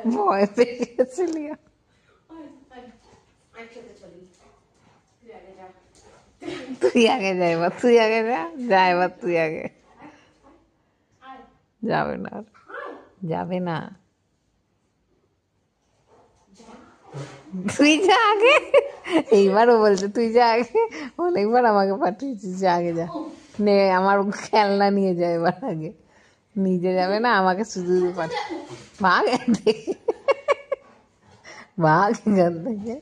ভয় পেয়ে গেছিলি তুই আগে যা এবার তুই আগে যা এবার তুই আগে যাবে না যাবে না তুই যা আগে এইবারও বলছে তুই যা আগে অনেকবার আমাকে পাঠিয়েছিস যা আগে যা নে আমার খেলনা নিয়ে যায় এবার আগে নিজে যাবে না আমাকে শুধু পাঠিয়ে ভাগ ভাগ এখান থেকে